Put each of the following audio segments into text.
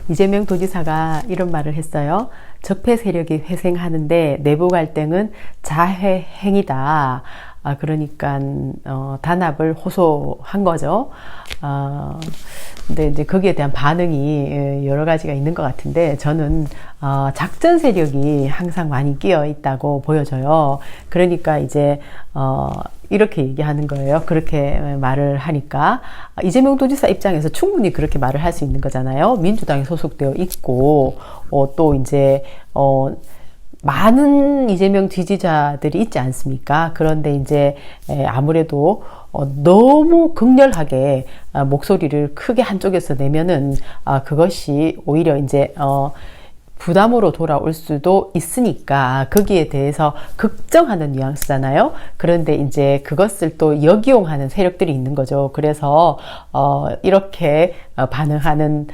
이재명 도지사가 이런 말을 했어요. 적폐 세력이 회생하는데 내부 갈등은 자해 행위다. 그러니까 단합을 호소한 거죠. 근데 이제 거기에 대한 반응이 여러 가지가 있는 것 같은데 저는 작전 세력이 항상 많이 끼어 있다고 보여져요. 그러니까 이제 이렇게 얘기하는 거예요. 그렇게 말을 하니까 이재명 도지사 입장에서 충분히 그렇게 말을 할 수 있는 거잖아요. 민주당에 소속되어 있고 또 이제 많은 이재명 지지자들이 있지 않습니까? 그런데 이제 아무래도 너무 극렬하게 목소리를 크게 한쪽에서 내면은 그것이 오히려 이제 부담으로 돌아올 수도 있으니까 거기에 대해서 걱정하는 뉘앙스잖아요. 그런데 이제 그것을 또 역이용하는 세력들이 있는 거죠. 그래서 이렇게 반응하는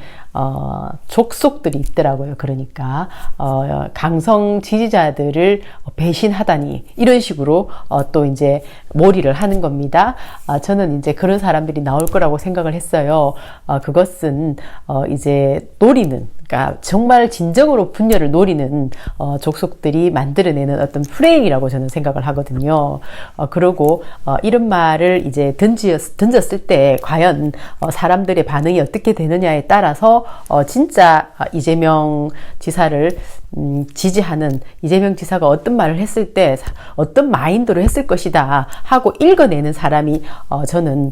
족속들이 있더라고요. 그러니까 강성 지지자들을 배신하다니 이런 식으로 또 이제 몰이를 하는 겁니다. 저는 이제 그런 사람들이 나올 거라고 생각을 했어요. 그것은 이제 노리는, 그러니까 정말 진정으로 분열을 노리는 족속들이 만들어내는 어떤 프레임이라고 저는 생각을 하거든요. 그리고 이런 말을 이제 던졌을 때 과연 사람들의 반응이 어떻게 되느냐에 따라서 진짜 이재명 지사를 지지하는, 이재명 지사가 어떤 말을 했을 때 어떤 마인드로 했을 것이다 하고 읽어내는 사람이 저는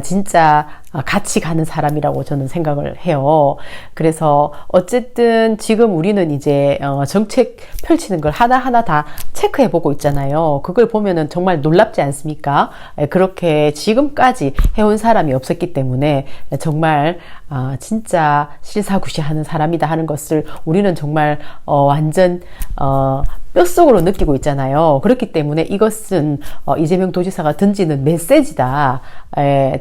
진짜 같이 가는 사람이라고 저는 생각을 해요. 그래서 어쨌든 지금 우리는 이제 정책 펼치는 걸 하나하나 다 체크해 보고 있잖아요. 그걸 보면은 정말 놀랍지 않습니까? 그렇게 지금까지 해온 사람이 없었기 때문에 정말 진짜 실사구시하는 사람이다 하는 것을 우리는 정말 완전 뼛속으로 느끼고 있잖아요. 그렇기 때문에 이것은 이재명 도지사가 던지는 메시지다.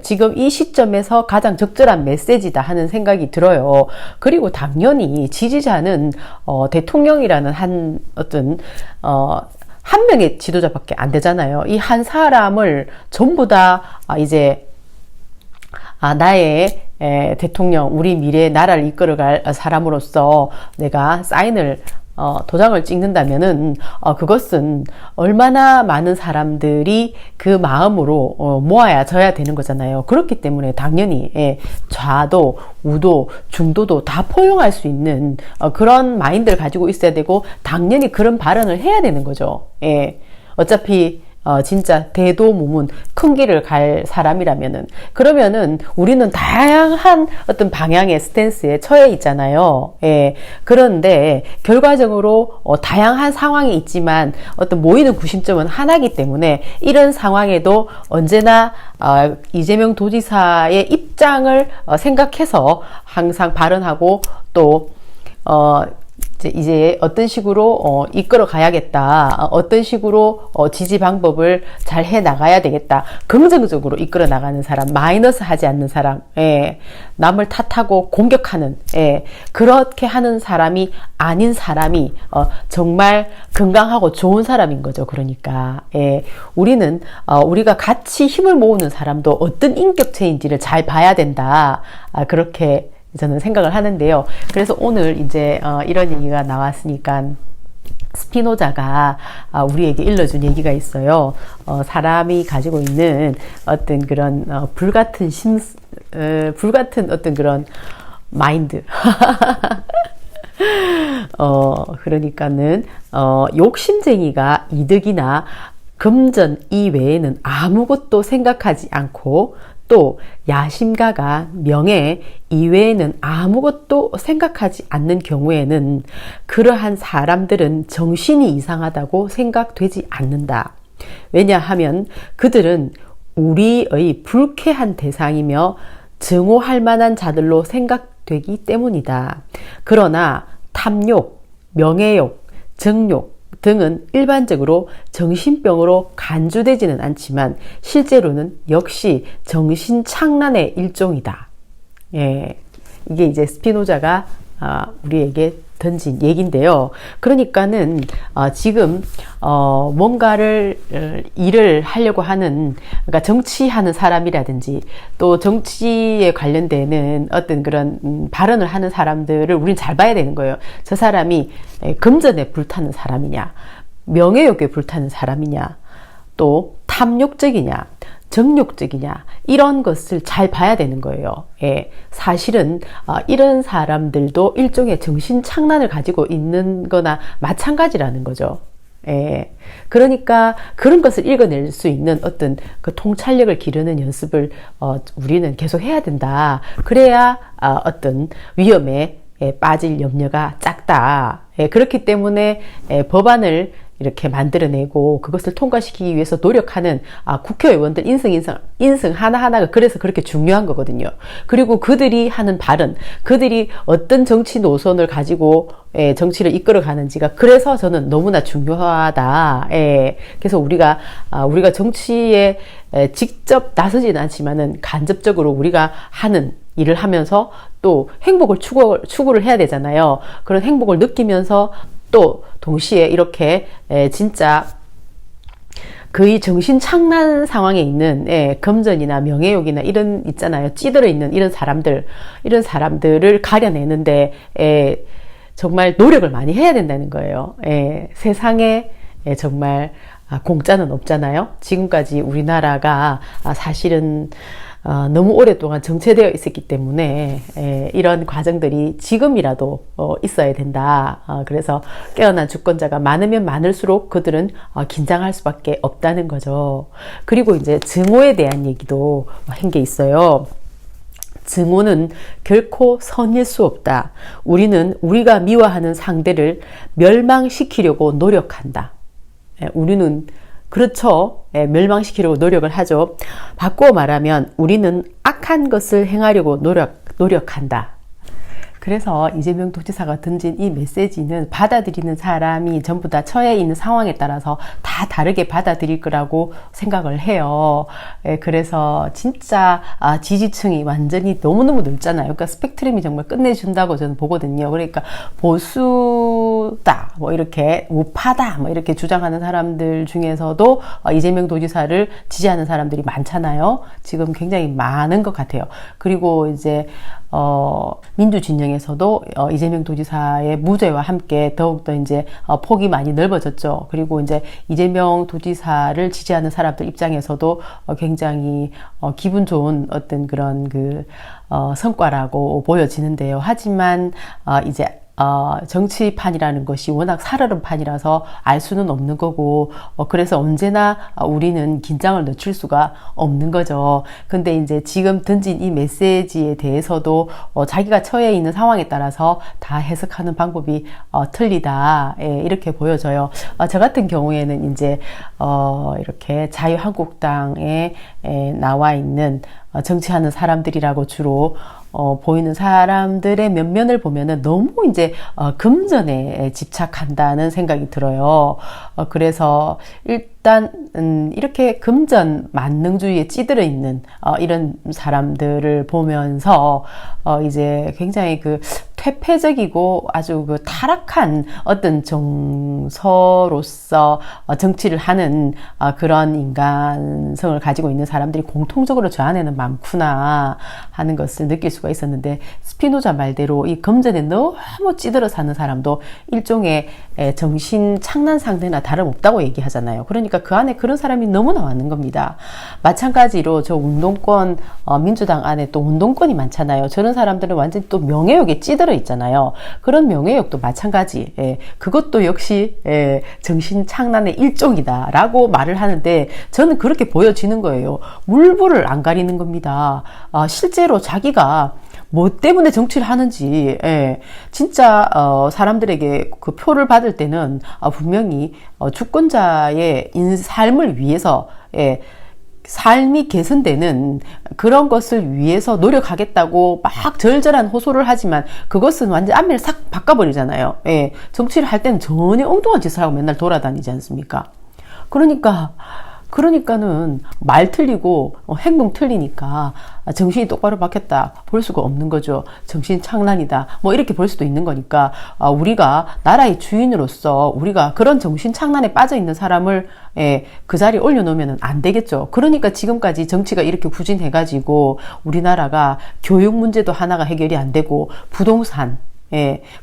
지금 이 시점에서 가장 적절한 메시지다 하는 생각이 들어요. 그리고 당연히 지지자는 대통령이라는 한 어떤 한 명의 지도자밖에 안 되잖아요. 이 한 사람을 전부 다 이제 나의 대통령, 우리 미래의 나라를 이끌어갈 사람으로서 내가 사인을 도장을 찍는다면은 그것은 얼마나 많은 사람들이 그 마음으로 모아져야 되는 거잖아요. 그렇기 때문에 당연히 좌도 우도 중도도 다 포용할 수 있는 그런 마인드를 가지고 있어야 되고 당연히 그런 발언을 해야 되는 거죠. 어차피 진짜 대도무문 큰 길을 갈 사람이라면은, 그러면은 우리는 다양한 어떤 방향의 스탠스에 처해 있잖아요. 그런데 결과적으로 다양한 상황이 있지만 어떤 모이는 구심점은 하나이기 때문에 이런 상황에도 언제나 이재명 도지사의 입장을 생각해서 항상 발언하고 또 이제 어떤 식으로 이끌어 가야겠다, 어떤 식으로 지지 방법을 잘 해 나가야 되겠다, 긍정적으로 이끌어 나가는 사람, 마이너스 하지 않는 사람, 남을 탓하고 공격하는, 그렇게 하는 사람이 아닌 사람이 정말 건강하고 좋은 사람인 거죠. 그러니까 우리는 우리가 같이 힘을 모으는 사람도 어떤 인격체인지를 잘 봐야 된다, 그렇게 저는 생각을 하는데요. 그래서 오늘 이제 이런 얘기가 나왔으니까 스피노자가 우리에게 일러준 얘기가 있어요. 사람이 가지고 있는 어떤 그런 불같은 불같은 어떤 그런 마인드. 그러니까는 욕심쟁이가 이득이나 금전 이외에는 아무것도 생각하지 않고 또 야심가가 명예 이외에는 아무것도 생각하지 않는 경우에는 그러한 사람들은 정신이 이상하다고 생각되지 않는다. 왜냐하면 그들은 우리의 불쾌한 대상이며 증오할 만한 자들로 생각되기 때문이다. 그러나 탐욕, 명예욕, 정욕 등은 일반적으로 정신병으로 간주되지는 않지만 실제로는 역시 정신착란의 일종이다. 이게 이제 스피노자가 우리에게 던진 얘기인데요. 그러니까는 지금 뭔가를 일을 하려고 하는, 그러니까 정치하는 사람이라든지 또 정치에 관련되는 어떤 그런 발언을 하는 사람들을 우리는 잘 봐야 되는 거예요. 저 사람이 금전에 불타는 사람이냐, 명예욕에 불타는 사람이냐, 또 탐욕적이냐, 정욕적이냐, 이런 것을 잘 봐야 되는 거예요. 예, 사실은 이런 사람들도 일종의 정신착란을 가지고 있는 거나 마찬가지라는 거죠. 예, 그러니까 그런 것을 읽어낼 수 있는 어떤 그 통찰력을 기르는 연습을 우리는 계속 해야 된다. 그래야 어떤 위험에 빠질 염려가 작다. 예, 그렇기 때문에 법안을 이렇게 만들어내고 그것을 통과시키기 위해서 노력하는 국회의원들 인승 하나하나가 그래서 그렇게 중요한 거거든요. 그리고 그들이 하는 발언, 그들이 어떤 정치 노선을 가지고 정치를 이끌어 가는지가 그래서 저는 너무나 중요하다. 그래서 우리가 정치에 직접 나서지는 않지만은 간접적으로 우리가 하는 일을 하면서 또 행복을 추구를 해야 되잖아요. 그런 행복을 느끼면서 또 동시에 이렇게 진짜 거의 정신착란 상황에 있는 금전이나 명예욕이나 이런 있잖아요. 찌들어 있는 이런 사람들을 가려내는데 정말 노력을 많이 해야 된다는 거예요. 세상에 정말 공짜는 없잖아요. 지금까지 우리나라가 사실은 너무 오랫동안 정체되어 있었기 때문에 이런 과정들이 지금이라도 있어야 된다. 그래서 깨어난 주권자가 많으면 많을수록 그들은 긴장할 수밖에 없다는 거죠. 그리고 이제 증오에 대한 얘기도 한 게 있어요. 증오는 결코 선일 수 없다. 우리는 우리가 미워하는 상대를 멸망시키려고 노력한다. 우리는 그렇죠. 멸망시키려고 노력을 하죠. 바꾸어 말하면 우리는 악한 것을 행하려고 노력한다. 그래서 이재명 도지사가 던진 이 메시지는 받아들이는 사람이 전부 다 처해 있는 상황에 따라서 다 다르게 받아들일 거라고 생각을 해요. 그래서 진짜 지지층이 완전히 너무너무 넓잖아요. 그러니까 스펙트럼이 정말 끝내준다고 저는 보거든요. 그러니까 보수다, 뭐 이렇게 우파다, 뭐 이렇게 주장하는 사람들 중에서도 이재명 도지사를 지지하는 사람들이 많잖아요. 지금 굉장히 많은 것 같아요. 그리고 이제 민주진영에서도 이재명 도지사의 무죄와 함께 더욱더 이제 폭이 많이 넓어졌죠. 그리고 이제 이재명 도지사를 지지하는 사람들 입장에서도 굉장히 기분 좋은 어떤 그런 성과라고 보여지는데요. 하지만 이제 정치판이라는 것이 워낙 살얼음 판이라서 알 수는 없는 거고, 그래서 언제나 우리는 긴장을 늦출 수가 없는 거죠. 근데 이제 지금 던진 이 메시지에 대해서도 자기가 처해 있는 상황에 따라서 다 해석하는 방법이 틀리다. 이렇게 보여져요. 저 같은 경우에는 이제 이렇게 자유한국당에 나와 있는 정치하는 사람들이라고 주로 보이는 사람들의 면면을 보면은 너무 이제 금전에 집착한다는 생각이 들어요. 그래서 일단 이렇게 금전 만능주의에 찌들어 있는 이런 사람들을 보면서 이제 굉장히 퇴폐적이고 아주 타락한 어떤 정서로서 정치를 하는 그런 인간성을 가지고 있는 사람들이 공통적으로 저 안에는 많구나 하는 것을 느낄 수가 있었는데, 스피노자 말대로 이 금전에 너무 찌들어 사는 사람도 일종의 정신 착란 상태나 다름없다고 얘기하잖아요. 그러니까 그 안에 그런 사람이 너무나 많은 겁니다. 마찬가지로 저 운동권, 민주당 안에 또 운동권이 많잖아요. 저런 사람들은 완전히 또 명예욕에 찌들어 있잖아요. 그런 명예욕도 마찬가지. 그것도 역시 정신 착란의 일종이다 라고 말을 하는데, 저는 그렇게 보여지는 거예요. 물불을 안 가리는 겁니다. 실제로 자기가 뭐 때문에 정치를 하는지, 진짜 사람들에게 그 표를 받을 때는 분명히 주권자의 삶을 위해서, 삶이 개선되는 그런 것을 위해서 노력하겠다고 막 절절한 호소를 하지만, 그것은 완전 안면을 싹 바꿔버리잖아요. 정치를 할 때는 전혀 엉뚱한 짓을 하고 맨날 돌아다니지 않습니까? 그러니까 그러니까는 말 틀리고 행동 틀리니까 정신이 똑바로 박혔다 볼 수가 없는 거죠. 정신 착란이다 뭐 이렇게 볼 수도 있는 거니까 우리가 나라의 주인으로서 우리가 그런 정신 착란에 빠져 있는 사람을 그 자리에 올려놓으면 안 되겠죠. 그러니까 지금까지 정치가 이렇게 부진해가지고 우리나라가 교육 문제도 하나가 해결이 안 되고 부동산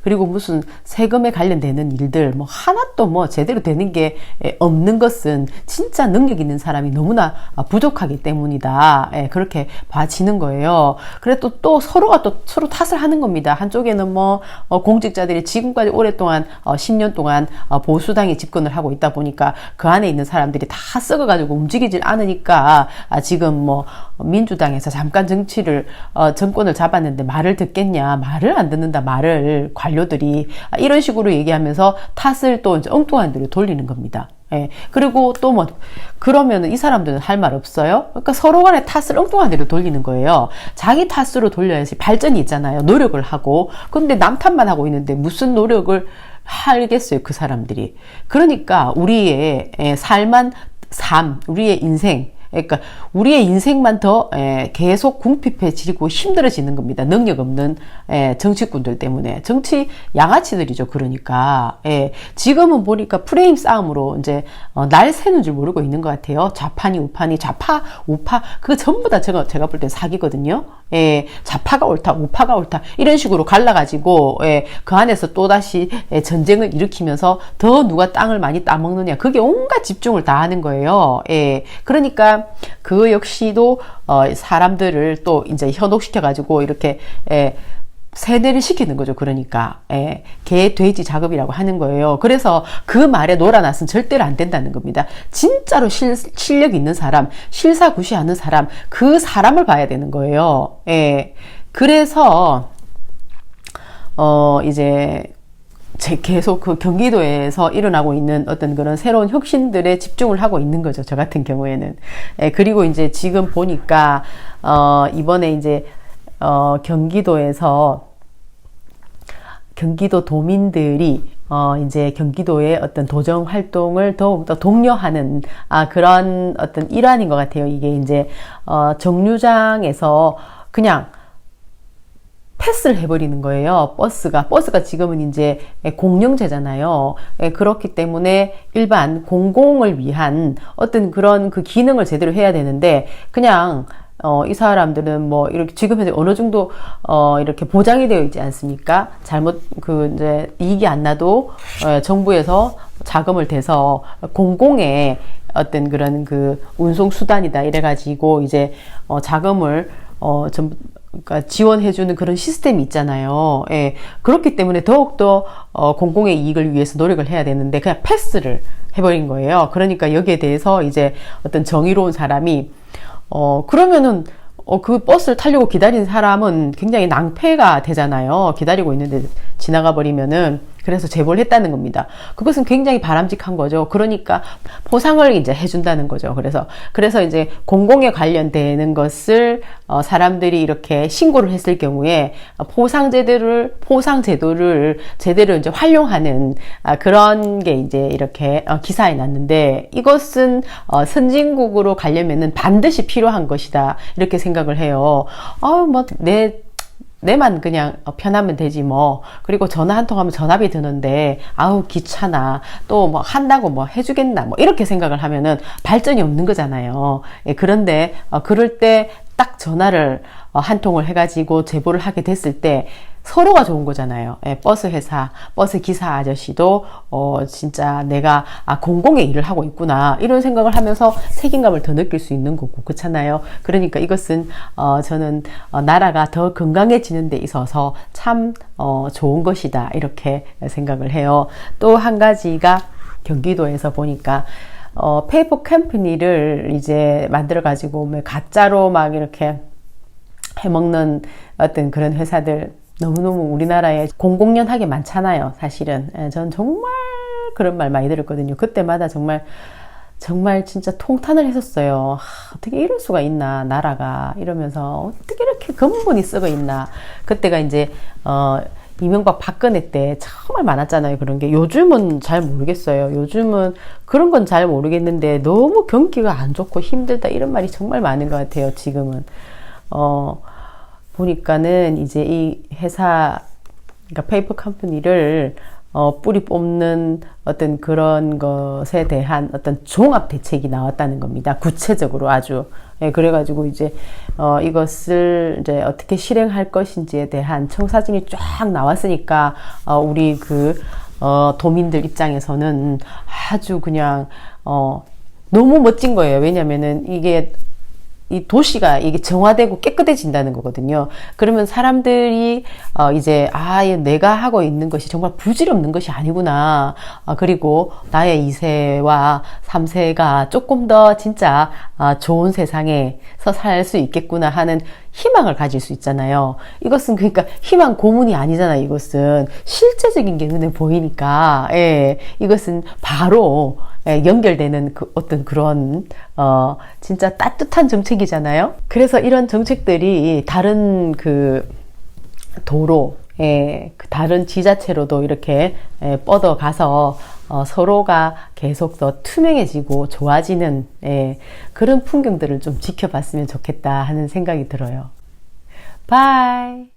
그리고 무슨 세금에 관련되는 일들 뭐 하나도 뭐 제대로 되는 게 없는 것은 진짜 능력 있는 사람이 너무나 부족하기 때문이다. 그렇게 봐지는 거예요. 그래 또 서로가 또 서로 탓을 하는 겁니다. 한쪽에는 뭐 공직자들이 지금까지 오랫동안 10년 동안 보수당이 집권을 하고 있다 보니까 그 안에 있는 사람들이 다 썩어가지고 움직이질 않으니까 지금 뭐 민주당에서 잠깐 정권을 잡았는데 말을 듣겠냐, 말을 안 듣는다, 말을 관료들이 이런 식으로 얘기하면서 탓을 또 이제 엉뚱한 데로 돌리는 겁니다. 그리고 또 뭐 그러면은 이 사람들은 할 말 없어요. 그러니까 서로 간에 탓을 엉뚱한 데로 돌리는 거예요. 자기 탓으로 돌려야지 발전이 있잖아요. 노력을 하고. 근데 남 탓만 하고 있는데 무슨 노력을 하겠어요, 그 사람들이. 그러니까 우리의 삶, 우리의 인생, 그러니까 우리의 인생만 더 계속 궁핍해지고 힘들어지는 겁니다. 능력 없는 정치꾼들 때문에. 정치 양아치들이죠. 그러니까 지금은 보니까 프레임 싸움으로 이제 날 새는 줄 모르고 있는 것 같아요. 좌파니 우파니, 좌파 우파 그거 전부 다 제가 볼 때 사기거든요. 좌파가 옳다 우파가 옳다 이런 식으로 갈라가지고 그 안에서 또다시 전쟁을 일으키면서 더 누가 땅을 많이 따먹느냐 그게 온갖 집중을 다 하는 거예요. 그러니까 그 역시도 사람들을 또 이제 현혹시켜 가지고 이렇게 세뇌를 시키는 거죠. 그러니까 개, 돼지 작업이라고 하는 거예요. 그래서 그 말에 놀아나서는 절대로 안 된다는 겁니다. 진짜로 실력 있는 사람, 실사구시하는 사람, 그 사람을 봐야 되는 거예요. 그래서 이제 계속 그 경기도에서 일어나고 있는 어떤 그런 새로운 혁신들에 집중을 하고 있는 거죠. 저 같은 경우에는. 그리고 이제 지금 보니까 이번에 이제 경기도에서 경기도 도민들이 이제 경기도의 어떤 도정 활동을 더욱더 독려하는 그런 어떤 일환인 것 같아요. 이게 이제 정류장에서 그냥 패스를 해버리는 거예요. 버스가 지금은 이제 공영제잖아요. 그렇기 때문에 일반 공공을 위한 어떤 그런 그 기능을 제대로 해야 되는데 그냥 이 사람들은 뭐 이렇게 지금 현재 어느 정도 이렇게 보장이 되어 있지 않습니까? 잘못 이제 이익이 안 나도 정부에서 자금을 대서 공공의 어떤 그런 그 운송 수단이다 이래가지고 이제 자금을 전부 그러니까 지원해주는 그런 시스템이 있잖아요. 그렇기 때문에 더욱더 공공의 이익을 위해서 노력을 해야 되는데 그냥 패스를 해버린 거예요. 그러니까 여기에 대해서 이제 어떤 정의로운 사람이 그러면은 그 버스를 타려고 기다린 사람은 굉장히 낭패가 되잖아요. 기다리고 있는데 지나가 버리면은. 그래서 제보를 했다는 겁니다. 그것은 굉장히 바람직한 거죠. 그러니까 포상을 이제 해준다는 거죠. 그래서 이제 공공에 관련되는 것을 사람들이 이렇게 신고를 했을 경우에 포상제도를 제대로 이제 활용하는 그런 게 이제 이렇게 기사에 났는데 이것은 선진국으로 가려면은 반드시 필요한 것이다 이렇게 생각을 해요. 내만 그냥 편하면 되지 뭐. 그리고 전화 한 통 하면 전화비 드는데 아우 귀찮아. 또 뭐 한다고 뭐 해주겠나 뭐 이렇게 생각을 하면은 발전이 없는 거잖아요. 그런데 그럴 때 딱 전화를 한 통을 해가지고 제보를 하게 됐을 때 서로가 좋은 거잖아요. 버스 회사, 버스 기사 아저씨도 진짜 내가 공공의 일을 하고 있구나 이런 생각을 하면서 책임감을 더 느낄 수 있는 거고 그렇잖아요. 그러니까 이것은 저는 나라가 더 건강해지는 데 있어서 참 좋은 것이다 이렇게 생각을 해요. 또 한 가지가 경기도에서 보니까 페이퍼 컴퍼니를 이제 만들어 가지고 가짜로 막 이렇게 해먹는 어떤 그런 회사들 너무너무 우리나라에 공공연하게 많잖아요. 사실은 전 정말 그런 말 많이 들었거든요. 그때마다 정말 진짜 통탄을 했었어요. 어떻게 이럴 수가 있나 나라가 이러면서 어떻게 이렇게 근본이 썩어 있나. 그때가 이제 이명박 박근혜 때 정말 많았잖아요. 그런 게. 요즘은 잘 모르겠어요. 요즘은 그런 건 잘 모르겠는데 너무 경기가 안 좋고 힘들다 이런 말이 정말 많은 것 같아요. 지금은. 보니까는 이제 이 회사, 그러니까 페이퍼 컴퍼니를 뿌리 뽑는 어떤 그런 것에 대한 어떤 종합 대책이 나왔다는 겁니다. 구체적으로 아주. 예, 그래가지고 이제, 이것을 이제 어떻게 실행할 것인지에 대한 청사진이 쫙 나왔으니까, 우리 도민들 입장에서는 아주 그냥, 너무 멋진 거예요. 왜냐면은 이 도시가 이게 정화되고 깨끗해진다는 거거든요. 그러면 사람들이 이제 내가 하고 있는 것이 정말 부질없는 것이 아니구나. 그리고 나의 2세와 3세가 조금 더 진짜 좋은 세상에서 살 수 있겠구나 하는 희망을 가질 수 있잖아요. 이것은 그러니까 희망 고문이 아니잖아요. 이것은 실제적인 게 눈에 보이니까, 예, 이것은 바로 연결되는 어떤 그런 진짜 따뜻한 정책이잖아요. 그래서 이런 정책들이 다른 도로, 다른 지자체로도 이렇게 뻗어가서 서로가 계속 더 투명해지고 좋아지는 그런 풍경들을 좀 지켜봤으면 좋겠다 하는 생각이 들어요. 바이.